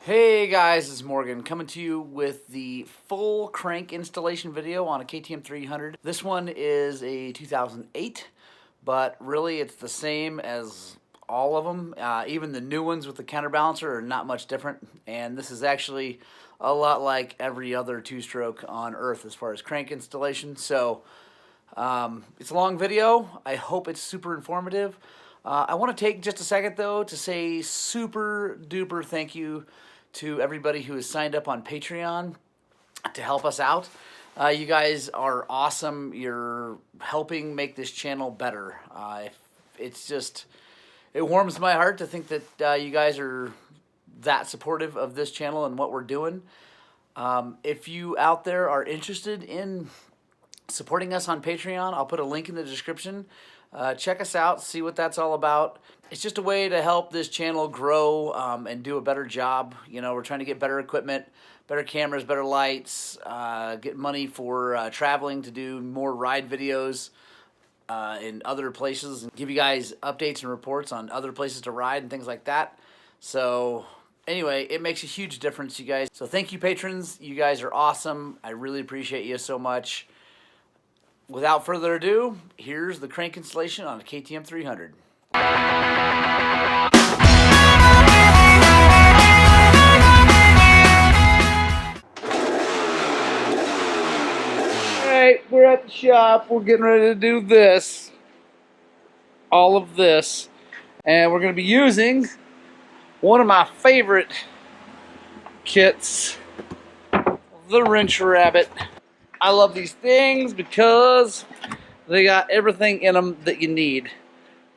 Hey guys, it's Morgan coming to you with the full crank installation video on a KTM 300. This one is a 2008, but really it's the same as all of them. Even the new ones with the counterbalancer are not much different, and this is actually a lot like every other two-stroke on Earth as far as crank installation. So it's a long video. I hope it's super informative. I want to take just a second though to say super duper thank you to everybody who has signed up on Patreon to help us out. You guys are awesome. You're helping make this channel better. It warms my heart to think that you guys are that supportive of this channel and what we're doing. If you out there are interested in supporting us on Patreon, I'll put a link in the description. Check us out, see what that's all about. It's just a way to help this channel grow and do a better job. You know, we're trying to get better equipment, better cameras, better lights, get money for traveling to do more ride videos in other places, and give you guys updates and reports on other places to ride and things like that. So anyway, it makes a huge difference, you guys. So thank you, patrons. You guys are awesome. I really appreciate you so much. Without further ado, here's the crank installation on a KTM 300. Alright, we're at the shop. We're getting ready to do this. All of this. And we're going to be using one of my favorite kits, the Wrench Rabbit. I love these things because they got everything in them that you need.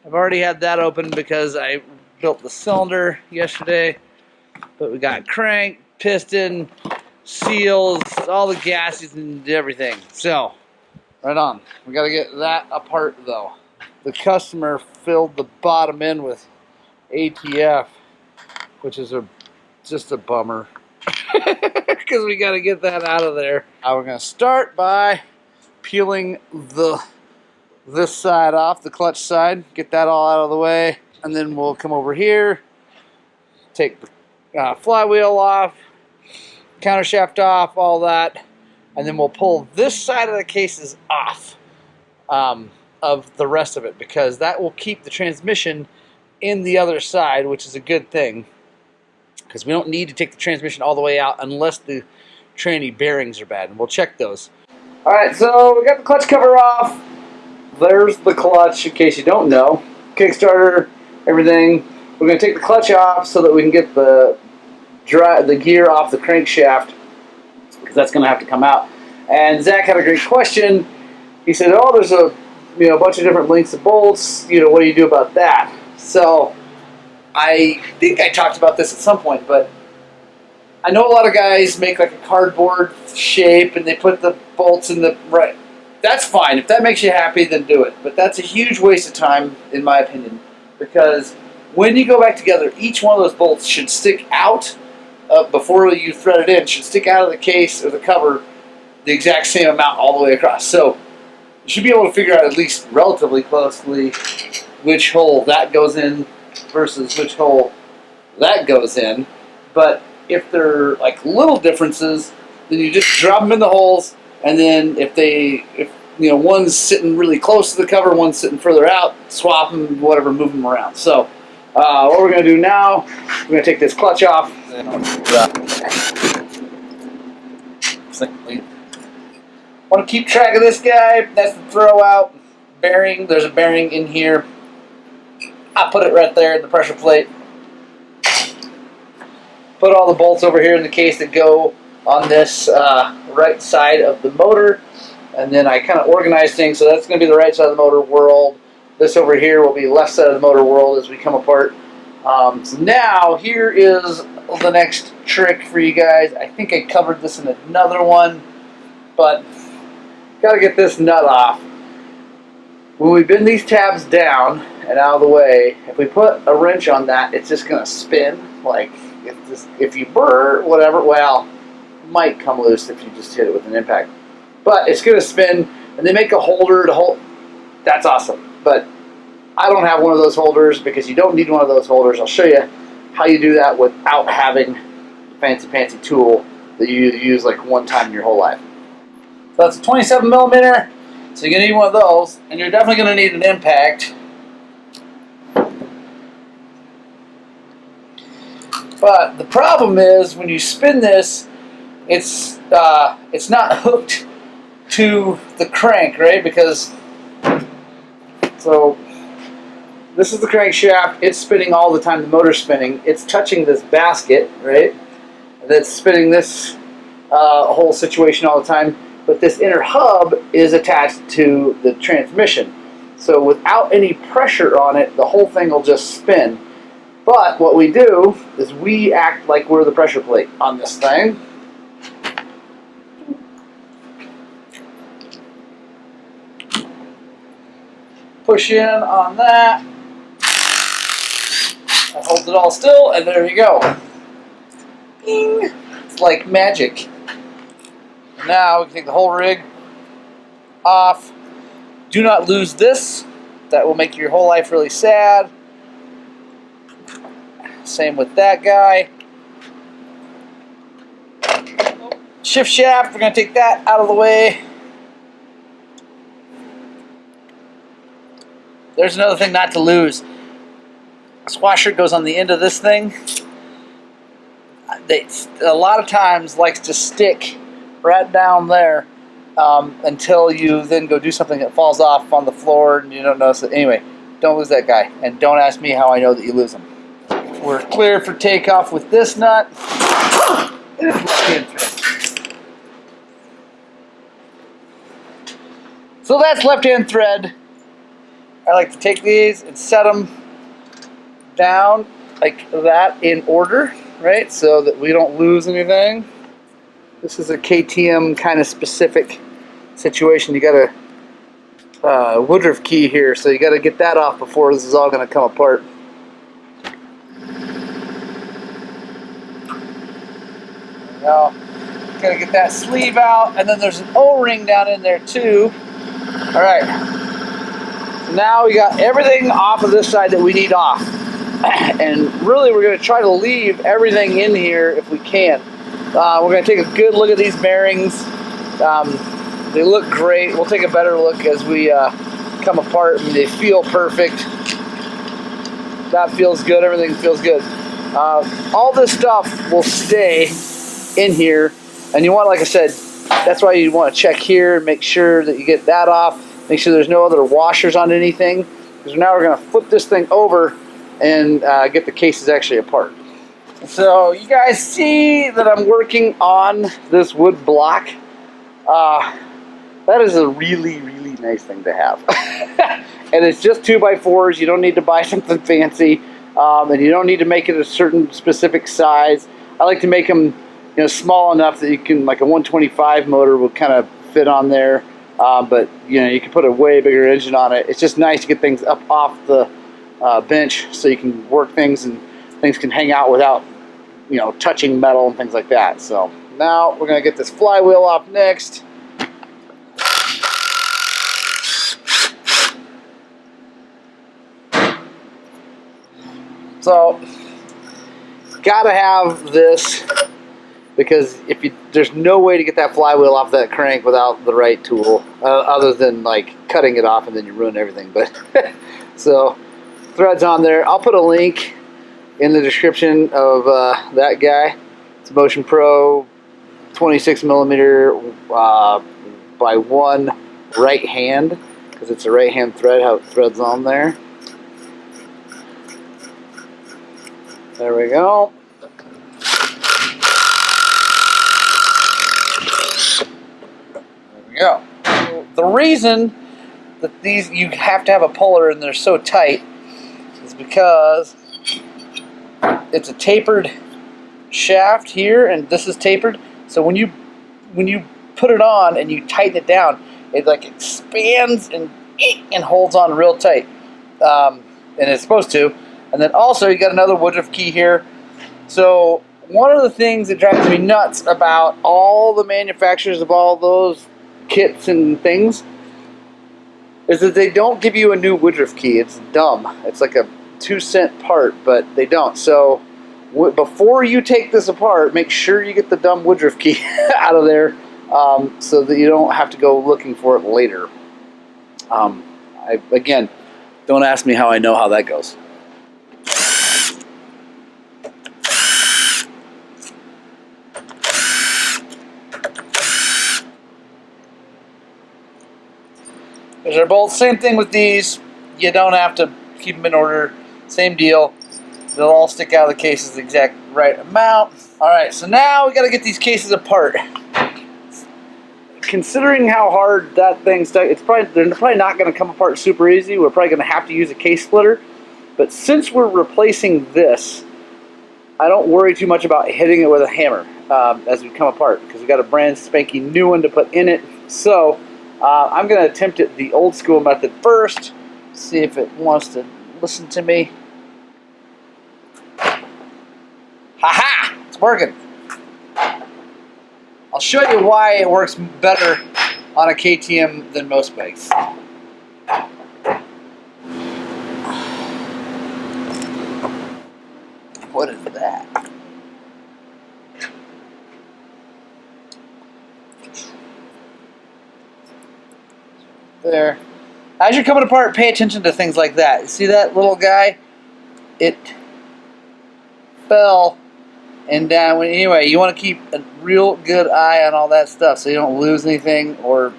I've already had that open because I built the cylinder yesterday. But we got crank, piston, seals, all the gaskets and everything. So, right on. We got to get that apart though. The customer filled the bottom end with ATF, which is just a bummer. Because we got to get that out of there. We're going to start by peeling this side off, the clutch side. Get that all out of the way. And then we'll come over here, take the flywheel off, counter shaft off, all that. And then we'll pull this side of the cases off of the rest of it, because that will keep the transmission in the other side, which is a good thing. Because we don't need to take the transmission all the way out unless the tranny bearings are bad, and we'll check those. Alright, so we got the clutch cover off. There's the clutch, in case you don't know. Kickstarter, everything. We're going to take the clutch off so that we can get the gear off the crankshaft, because that's going to have to come out. And Zach had a great question. He said, oh, there's a bunch of different lengths of bolts. What do you do about that? So I think I talked about this at some point, but I know a lot of guys make like a cardboard shape and they put the bolts in the right. That's fine. If that makes you happy, then do it. But that's a huge waste of time, in my opinion, because when you go back together, each one of those bolts should stick out before you thread it in. Should stick out of the case or the cover the exact same amount all the way across. So you should be able to figure out at least relatively closely which hole that goes in versus which hole that goes in. But if they're like little differences, then you just drop them in the holes, and then if one's sitting really close to the cover, one's sitting further out, swap them, whatever, move them around. So what we're going to do now, we're going to take this clutch off. Want to keep track of this guy. That's the throw out bearing. There's a bearing in here. I put it right there in the pressure plate. Put all the bolts over here in the case that go on this right side of the motor. And then I kind of organize things. So that's going to be the right side of the motor world. This over here will be left side of the motor world as we come apart. So now here is the next trick for you guys. I think I covered this in another one, but got to get this nut off. When we bend these tabs down and out of the way, if we put a wrench on that, it's just going to spin. Like if you burr, whatever, well, it might come loose if you just hit it with an impact. But it's going to spin, and they make a holder to hold. That's awesome. But I don't have one of those holders, because you don't need one of those holders. I'll show you how you do that without having fancy tool that you use like one time in your whole life. So that's a 27 millimeter. So you're gonna need one of those, and you're definitely gonna need an impact. But the problem is when you spin this, it's not hooked to the crank, right? Because so this is the crankshaft. It's spinning all the time. The motor's spinning. It's touching this basket, right? That's spinning this whole situation all the time. But this inner hub is attached to the transmission. So without any pressure on it, the whole thing will just spin. But what we do is we act like we're the pressure plate on this thing. Push in on that. That holds it all still, and there you go. Bing! It's like magic. Now we can take the whole rig off. Do not lose this. That will make your whole life really sad. Same with that guy. Shift shaft, we're going to take that out of the way. There's another thing not to lose. This washer goes on the end of this thing. A lot of times likes to stick right down there until you then go do something that falls off on the floor and you don't notice it. Anyway, don't lose that guy. And don't ask me how I know that you lose them. We're clear for takeoff with this nut. So that's left-hand thread. I like to take these and set them down like that in order, right? So that we don't lose anything. This is a KTM kind of specific situation. You got a Woodruff key here, so you got to get that off before this is all going to come apart. Now, gotta get that sleeve out, and then there's an O-ring down in there too. All right, so now we got everything off of this side that we need off, and really we're gonna try to leave everything in here if we can. We're gonna take a good look at these bearings. They look great. We'll take a better look as we come apart. I mean, they feel perfect. That feels good. Everything feels good. All this stuff will stay in here, and you want, like I said, that's why you want to check here and make sure that you get that off. Make sure there's no other washers on anything, because now we're going to flip this thing over and get the cases actually apart. So you guys see that I'm working on this wood block. That is a really nice thing to have. And it's just 2x4s. You don't need to buy something fancy, and you don't need to make it a certain specific size. I like to make them small enough that you can, like a 125 motor will kind of fit on there, but you can put a way bigger engine on it. It's just nice to get things up off the bench so you can work things and things can hang out without touching metal and things like that. So now we're going to get this flywheel off next. So gotta have this, because there's no way to get that flywheel off that crank without the right tool, other than like cutting it off and then you ruin everything. But so threads on there. I'll put a link in the description of that guy. It's a Motion Pro 26 millimeter by 1 right hand, because it's a right hand thread, how it threads on there. There we go. There we go. So the reason that you have to have a puller and they're so tight is because it's a tapered shaft here, and this is tapered. So when you put it on and you tighten it down, it like expands and holds on real tight, and it's supposed to. And then also you got another Woodruff key here. So one of the things that drives me nuts about all the manufacturers of all those kits and things is that they don't give you a new Woodruff key. It's dumb. It's like a 2-cent part, but they don't. So before you take this apart, make sure you get the dumb Woodruff key out of there, so that you don't have to go looking for it later. Again, don't ask me how I know how that goes. There's our bolts. Same thing with these. You don't have to keep them in order. Same deal. They'll all stick out of the cases the exact right amount. Alright, so now we got to get these cases apart. Considering how hard that thing stuck, they're probably not going to come apart super easy. We're probably going to have to use a case splitter. But since we're replacing this, I don't worry too much about hitting it with a hammer as we come apart, because we got a brand spanking new one to put in it. So I'm going to attempt it the old school method first. See if it wants to listen to me. Ha-ha! It's working. I'll show you why it works better on a KTM than most bikes. What is that? There. As you're coming apart, pay attention to things like that. You see that little guy? It fell and down. Anyway, you want to keep a real good eye on all that stuff so you don't lose anything or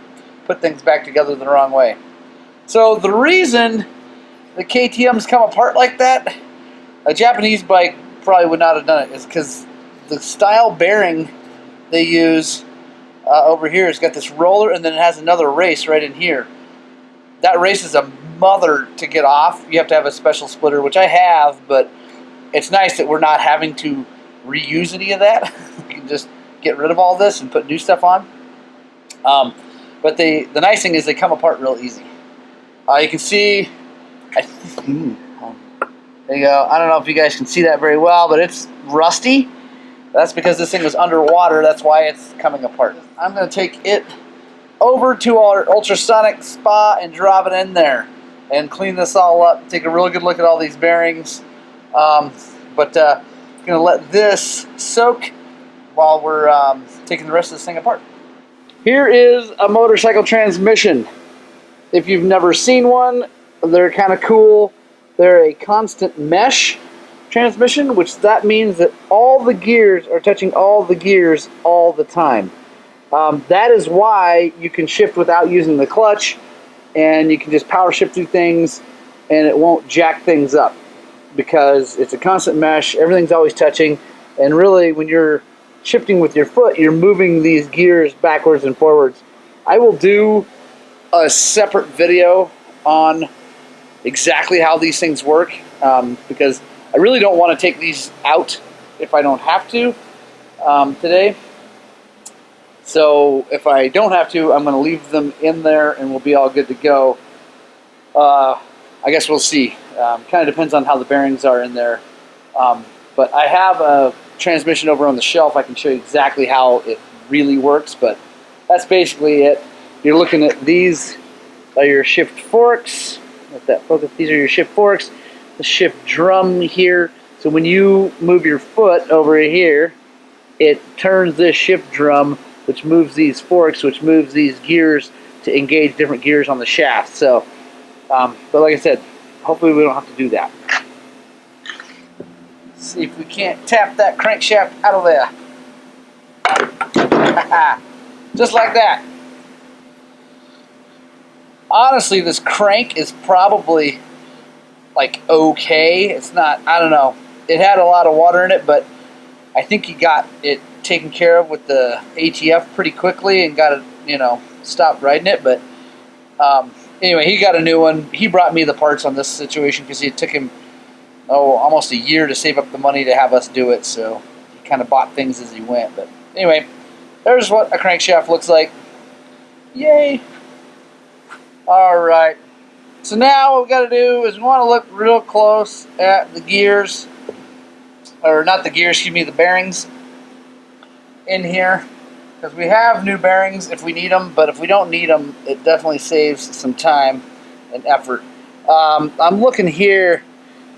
put things back together the wrong way. So the reason the KTMs come apart like that, a Japanese bike probably would not have done it, is because the style bearing they use over here has got this roller, and then it has another race right in here. That race is a mother to get off. You have to have a special splitter, which I have, but it's nice that we're not having to reuse any of that. You can just get rid of all this and put new stuff on. But the nice thing is they come apart real easy. You can see, there you go. I don't know if you guys can see that very well, but it's rusty. That's because this thing was underwater. That's why it's coming apart. I'm going to take it over to our ultrasonic spa and drop it in there and clean this all up. Take a really good look at all these bearings. But I'm going to let this soak while we're taking the rest of this thing apart. Here is a motorcycle transmission. If you've never seen one, they're kind of cool. They're a constant mesh transmission, which that means that all the gears are touching all the gears all the time. That is why you can shift without using the clutch, and you can just power shift through things and it won't jack things up, because it's a constant mesh, everything's always touching, and really when you're shifting with your foot, you're moving these gears backwards and forwards. I will do a separate video on exactly how these things work, because I really don't want to take these out if I don't have to today. So if I don't have to, I'm going to leave them in there and we'll be all good to go. I guess we'll see. Kind of depends on how the bearings are in there. But I have a transmission over on the shelf. I can show you exactly how it really works, but that's basically it. You're looking at these are your shift forks. Let that focus. These are your shift forks. The shift drum here. So when you move your foot over here, it turns this shift drum, which moves these forks, which moves these gears to engage different gears on the shaft. So, but like I said, hopefully we don't have to do that. Let's see if we can't tap that crankshaft out of there. Just like that. Honestly, this crank is probably like okay. It's not, I don't know. It had a lot of water in it, but I think he got it taken care of with the ATF pretty quickly and got it, you know, stopped riding it. But anyway, he got a new one. He brought me the parts on this situation because it took him almost a year to save up the money to have us do it. So he kind of bought things as he went. But anyway, there's what a crankshaft looks like. Yay! All right. So now what we got to do is we want to look real close at the gears, or not the gears, excuse me, the bearings in here, because we have new bearings if we need them, but if we don't need them, it definitely saves some time and effort. I'm looking here.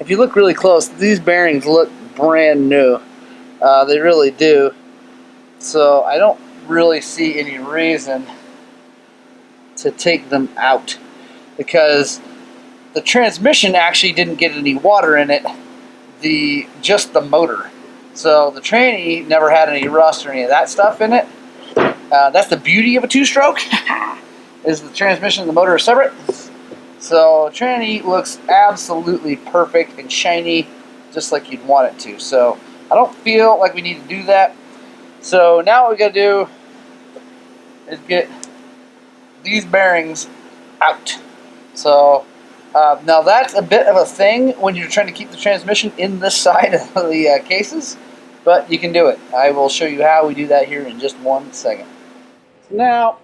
If you look really close, these bearings look brand new. They really do. So I don't really see any reason to take them out, because the transmission actually didn't get any water in it, just the motor. So the tranny never had any rust or any of that stuff in it. That's the beauty of a two-stroke, is the transmission and the motor are separate. So tranny looks absolutely perfect and shiny, just like you'd want it to. So I don't feel like we need to do that. So now what we got to do is get these bearings out. So now that's a bit of a thing when you're trying to keep the transmission in this side of the cases, but you can do it. I will show you how we do that here in just 1 second. So now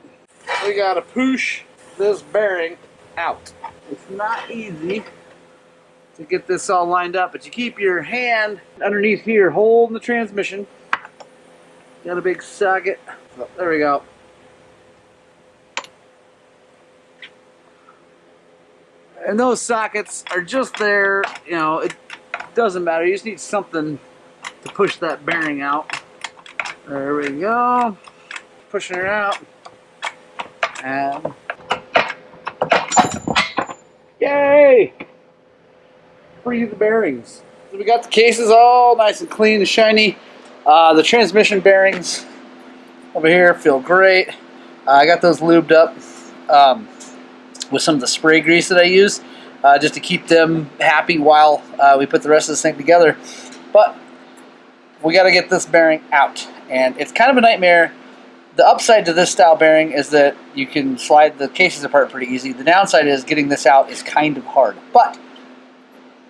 we got to push this bearing out. It's not easy to get this all lined up, but you keep your hand underneath here holding the transmission. Got a big socket. Oh, there we go. And those sockets are just there, you know, it doesn't matter. You just need something to push that bearing out. There we go. Pushing it out. And yay! Free the bearings. So we got the cases all nice and clean and shiny. The transmission bearings over here feel great. I got those lubed up with some of the spray grease that I use, just to keep them happy while we put the rest of this thing together. But we got to get this bearing out, and it's kind of a nightmare. The upside to this style bearing is that you can slide the cases apart pretty easy. The downside is getting this out is kind of hard, but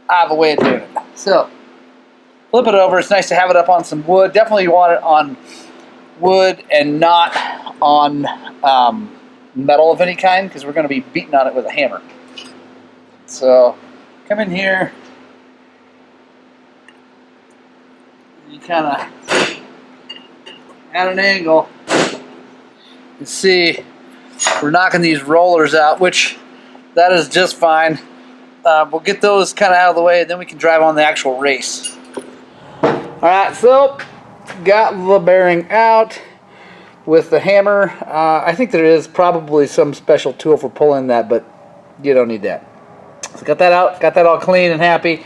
I have a way of doing it. So flip it over. It's nice to have it up on some wood. Definitely want it on wood and not on metal of any kind, because we're going to be beating on it with a hammer. So come in here, you kind of at an angle, you see we're knocking these rollers out, which that is just fine. We'll get those kind of out of the way, and then we can drive on the actual race. Alright, so got the bearing out with the hammer. I think there is probably some special tool for pulling that, but you don't need that. So got that out, got that all clean and happy.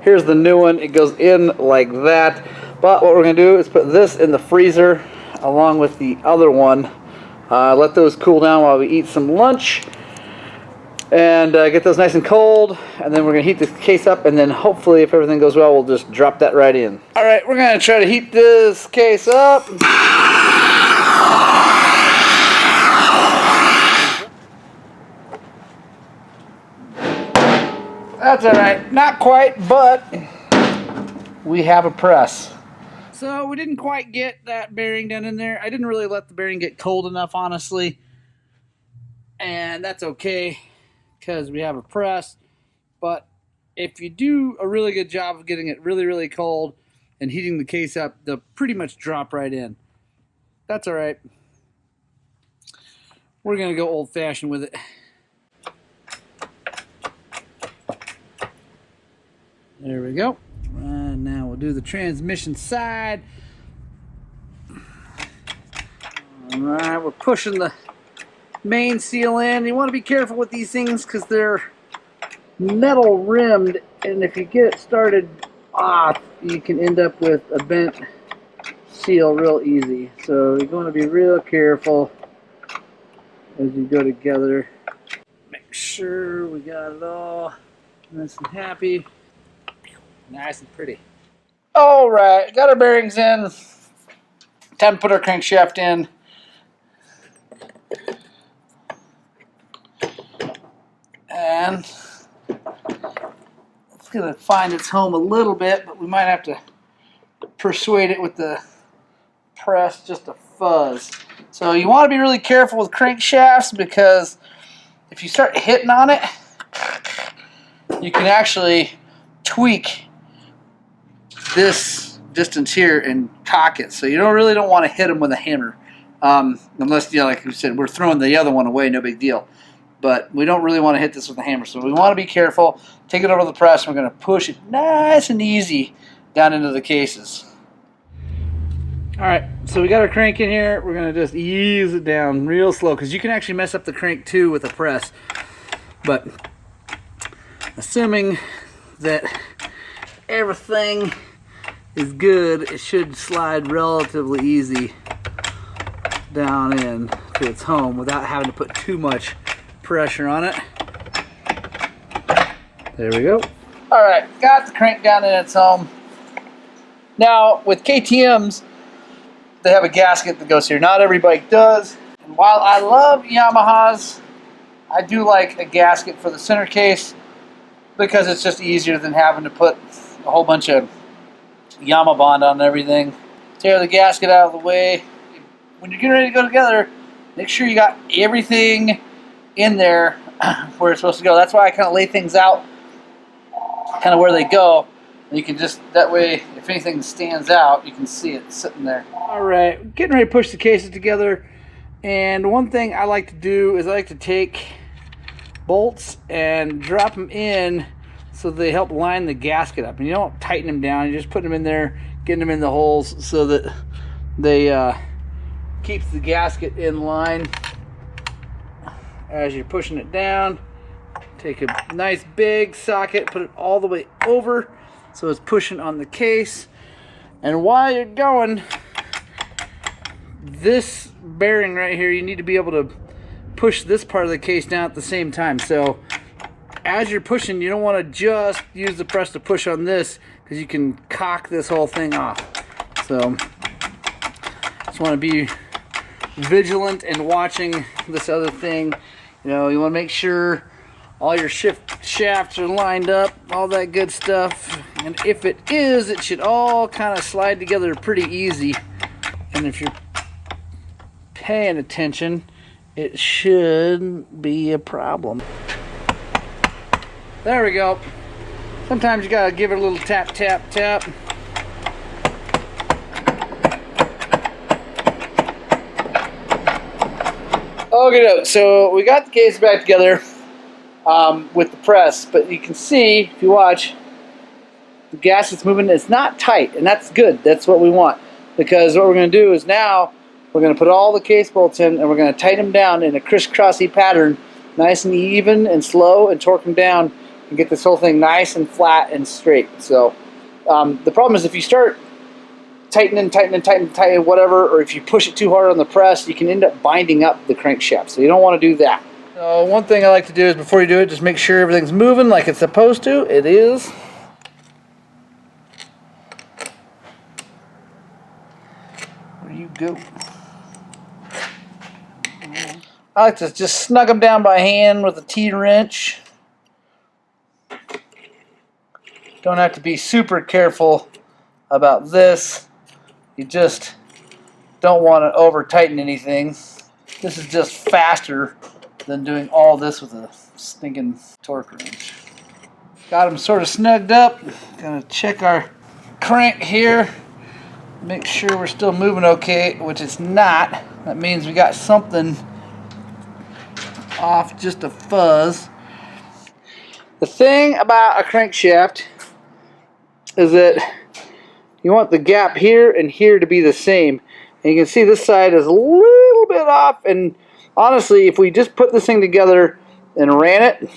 Here's the new one. It goes in like that. But what we're going to do is put this in the freezer along with the other one. Let those cool down while we eat some lunch. And get those nice and cold. And then we're going to heat this case up. And then hopefully, if everything goes well, we'll just drop that right in. Alright, we're going to try to heat this case up. That's alright. Not quite, but we have a press. So we didn't quite get that bearing done in there. I didn't really let the bearing get cold enough, honestly. And that's okay, because we have a press. But if you do a really good job of getting it really, really cold and heating the case up, they'll pretty much drop right in. That's alright. We're going to go old-fashioned with it. There we go. And now we'll do the transmission side. Alright, we're pushing the main seal in. You want to be careful with these things because they're metal rimmed, and if you get it started off, you can end up with a bent seal real easy. So you're going to be real careful as you go together. Make sure we got it all nice and happy. Nice and pretty. Alright, got our bearings in. Time to put our crankshaft in. And it's going to find its home a little bit, but we might have to persuade it with the press just a fuzz. So you want to be really careful with crankshafts, because if you start hitting on it, you can actually tweak this distance here and cock it. So you really don't want to hit them with a hammer, unless, you know, like we said, we're throwing the other one away, no big deal. But we don't really want to hit this with a hammer, so we want to be careful. Take it over to the press. We're going to push it nice and easy down into the cases. Alright, so we got our crank in here. We're going to just ease it down real slow, because you can actually mess up the crank too with a press. But assuming that everything is good, it should slide relatively easy down in to its home without having to put too much pressure on it. There we go. Alright, got the crank down in its home. Now, with KTMs, they have a gasket that goes here. Not every bike does. And while I love Yamahas, I do like a gasket for the center case because it's just easier than having to put a whole bunch of Yama bond on everything. Tear the gasket out of the way. When you're getting ready to go together, make sure you got everything in there where it's supposed to go. That's why I kind of lay things out kind of where they go. And you can just, that way, if anything stands out, you can see it sitting there. Alright, getting ready to push the cases together. And one thing I like to do is I like to take bolts and drop them in so they help line the gasket up. And you don't tighten them down, you just put them in there, getting them in the holes so that they keeps the gasket in line as you're pushing it down. Take a nice big socket, put it all the way over so it's pushing on the case. And while you're going, this bearing right here, you need to be able to push this part of the case down at the same time. So as you're pushing, you don't want to just use the press to push on this, because you can cock this whole thing off. So just want to be vigilant and watching this other thing. You know, you want to make sure all your shift shafts are lined up, all that good stuff. And if it is, it should all kind of slide together pretty easy. And if you're paying attention, it shouldn't be a problem. There we go. Sometimes you gotta give it a little tap, tap, tap. Okay, so we got the case back together with the press, but you can see, if you watch, the gasket's moving. It's not tight, and that's good. That's what we want, because what we're going to do is now we're going to put all the case bolts in, and we're going to tighten them down in a crisscrossy pattern, nice and even and slow, and torque them down and get this whole thing nice and flat and straight. So the problem is if you start tightening, whatever, or if you push it too hard on the press, you can end up binding up the crankshaft. So you don't want to do that. So one thing I like to do is before you do it, just make sure everything's moving like it's supposed to. It is. Where you go? I like to just snug them down by hand with a T-wrench. Don't have to be super careful about this. You just don't want to over tighten anything. This is just faster than doing all this with a stinking torque wrench. Got them sort of snugged up. Gonna check our crank here. Make sure we're still moving okay, which it's not. That means we got something off, just a fuzz. The thing about a crankshaft is that you want the gap here and here to be the same. And you can see this side is a little bit off, and honestly, if we just put this thing together and ran it,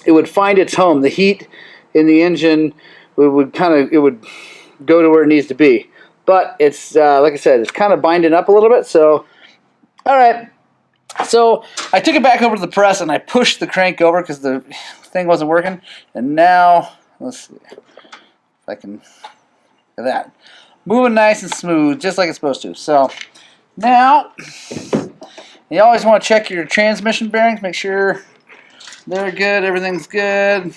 it would find its home. The heat in the engine would go to where it needs to be. But it's, like I said, it's kind of binding up a little bit. So, all right. So I took it back over to the press and I pushed the crank over because the thing wasn't working. And now, let's see if I can, look at that. Moving nice and smooth, just like it's supposed to. So now, you always want to check your transmission bearings, make sure they're good, everything's good,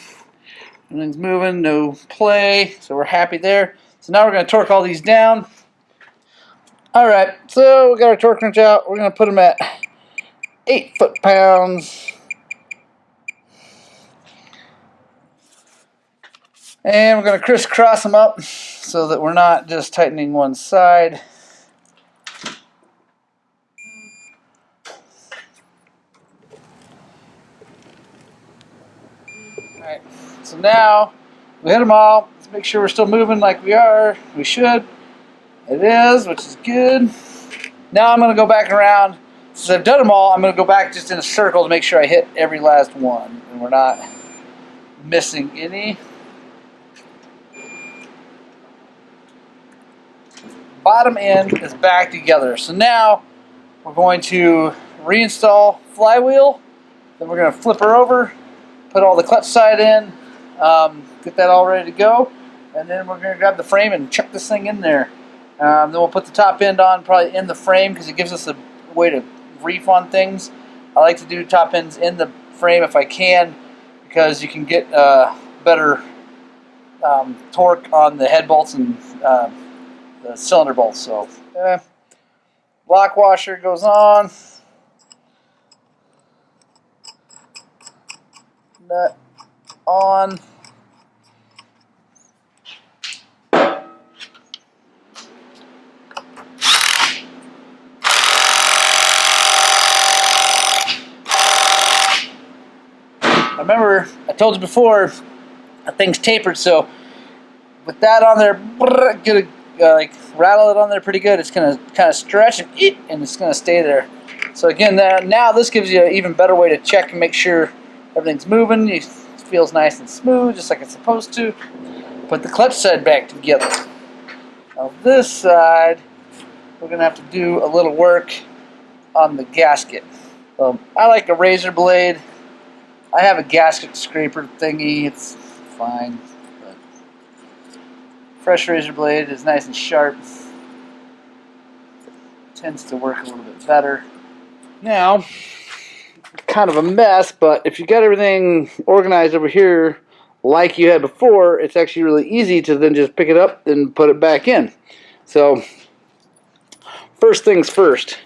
everything's moving, no play, so we're happy there. So now we're going to torque all these down. Alright, so we got our torque wrench out. We're going to put them at 8 foot-pounds. And we're going to crisscross them up so that we're not just tightening one side. Alright, so now we hit them all. It's to make sure we're still moving like we are. We should. It is, which is good. Now I'm going to go back around. Since I've done them all, I'm going to go back just in a circle to make sure I hit every last one. And we're not missing any. Bottom end is back together. So now we're going to reinstall flywheel. Then we're going to flip her over, put all the clutch side in, get that all ready to go. And then we're going to grab the frame and chuck this thing in there. Then we'll put the top end on probably in the frame because it gives us a way to reef on things. I like to do top ends in the frame if I can because you can get better torque on the head bolts and the cylinder bolts. So lock washer goes on. Nut on. Remember, I told you before, that thing's tapered, so with that on there, get like rattle it on there pretty good. It's gonna kind of stretch and eat, and it's gonna stay there. So again, now this gives you an even better way to check and make sure everything's moving. It feels nice and smooth, just like it's supposed to. Put the clutch side back together. Now this side, we're gonna have to do a little work on the gasket. I like a razor blade. I have a gasket scraper thingy, it's fine, but fresh razor blade is nice and sharp. Tends to work a little bit better. Now, kind of a mess, but if you got everything organized over here like you had before, it's actually really easy to then just pick it up and put it back in. So, first things first,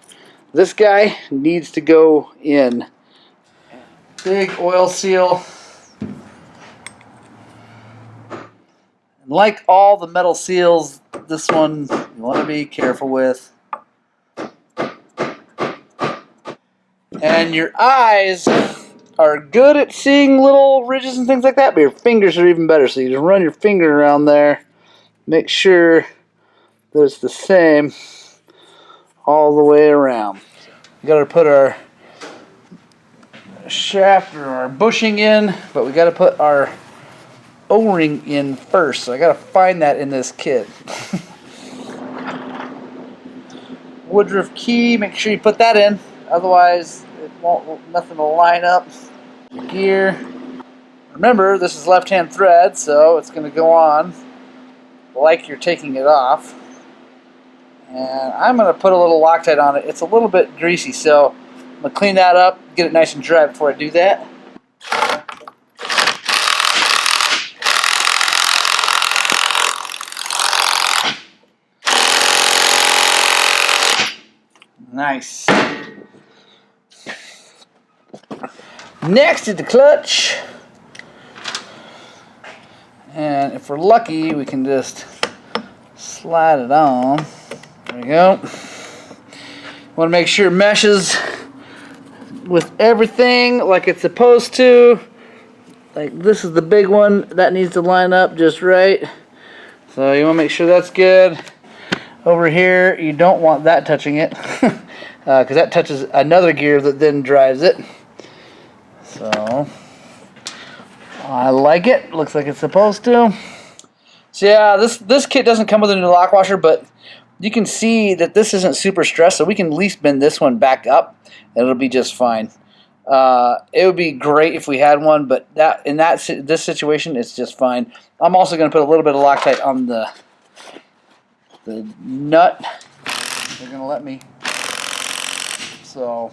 this guy needs to go in. Big oil seal. And like all the metal seals, this one you want to be careful with. And your eyes are good at seeing little ridges and things like that, but your fingers are even better. So you just run your finger around there, make sure that it's the same all the way around. We got to put our shaft or our bushing in, but we got to put our O-ring in first, so I got to find that in this kit. Woodruff key, make sure you put that in, otherwise nothing will line up. Gear, remember this is left-hand thread, so it's going to go on like you're taking it off. And I'm going to put a little Loctite on it. It's a little bit greasy, so I'm going to clean that up, get it nice and dry before I do that. Nice. Next is the clutch. And if we're lucky, we can just slide it on. There we go. Want to make sure it meshes with everything like it's supposed to. Like this is the big one. That needs to line up just right. So you want to make sure that's good. Over here, you don't want that touching it because that touches another gear that then drives it. So I like it. Looks like it's supposed to. So yeah, this kit doesn't come with a new lock washer, but you can see that this isn't super stressed, so we can at least bend this one back up, and it'll be just fine. It would be great if we had one, but this situation, it's just fine. I'm also going to put a little bit of Loctite on the nut. They're going to let me. So.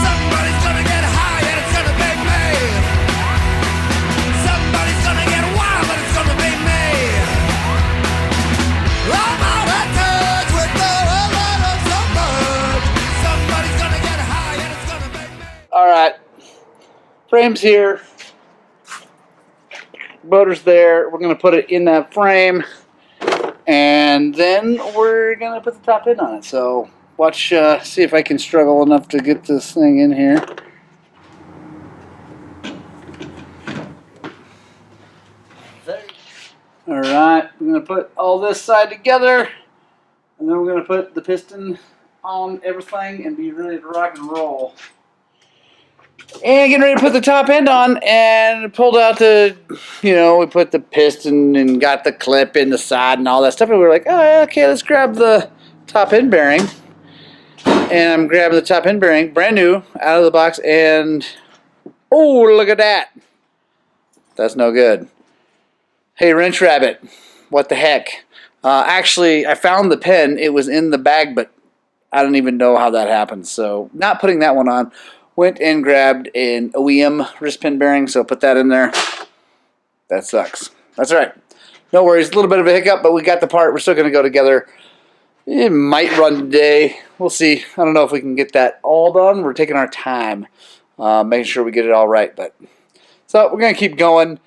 Somebody's going to get high and it's going to be me. Somebody's going to get wild and it's going to be me. I'm out of touch with the love of so much. Somebody's going to get high and it's going to be me. Alright. Frame's here. Motor's there. We're going to put it in that frame, and then we're going to put the top end on it. So watch, see if I can struggle enough to get this thing in here. All right, we're gonna put all this side together, and then we're gonna put the piston on everything and be ready to rock and roll. And getting ready to put the top end on, and pulled out the, we put the piston and got the clip in the side and all that stuff. And we were like, oh, okay, let's grab the top end bearing. And I'm grabbing the top end bearing, brand new, out of the box, and oh, look at that. That's no good. Hey, Wrench Rabbit, what the heck? Actually, I found the pin. It was in the bag, but I don't even know how that happened. So, not putting that one on. Went and grabbed an OEM wrist pin bearing, so put that in there. That sucks. That's all right. No worries. A little bit of a hiccup, but we got the part. We're still going to go together. It might run today. We'll see. I don't know if we can get that all done. We're taking our time, making sure we get it all right. So we're going to keep going.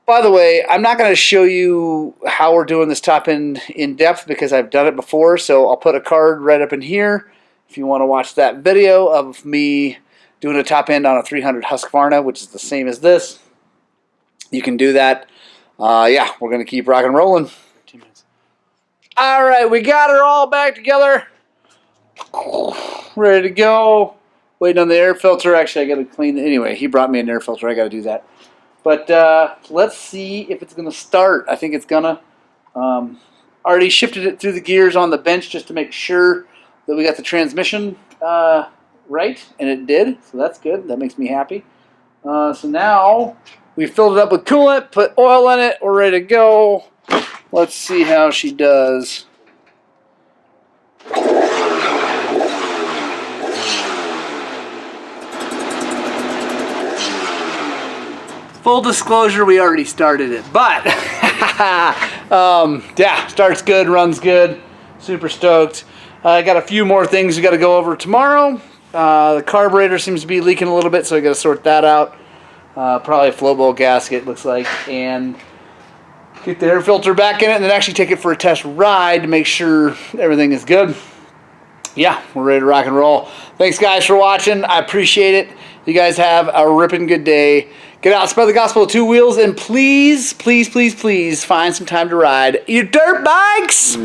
By the way, I'm not going to show you how we're doing this top end in depth because I've done it before. So I'll put a card right up in here if you want to watch that video of me doing a top end on a 300 Husqvarna, which is the same as this. You can do that. Yeah, we're going to keep rock and rolling. 2 minutes. All right, we got her all back together. Ready to go. Waiting on the air filter. Actually, I got to clean it. Anyway, he brought me an air filter. I got to do that. But let's see if it's going to start. I think it's going to. Already shifted it through the gears on the bench just to make sure that we got the transmission right, and it did. So that's good. That makes me happy. So now we filled it up with coolant, put oil in it. We're ready to go. Let's see how she does. Full disclosure, we already started it, but yeah, starts good, runs good, super stoked. I got a few more things we got to go over tomorrow. The carburetor seems to be leaking a little bit, so I got to sort that out. Probably a flow bowl gasket, looks like, and get the air filter back in it, and then actually take it for a test ride to make sure everything is good. Yeah, we're ready to rock and roll. Thanks, guys, for watching. I appreciate it. You guys have a ripping good day. Get out, spread the gospel of 2 wheels, and please, please, please, please find some time to ride your dirt bikes.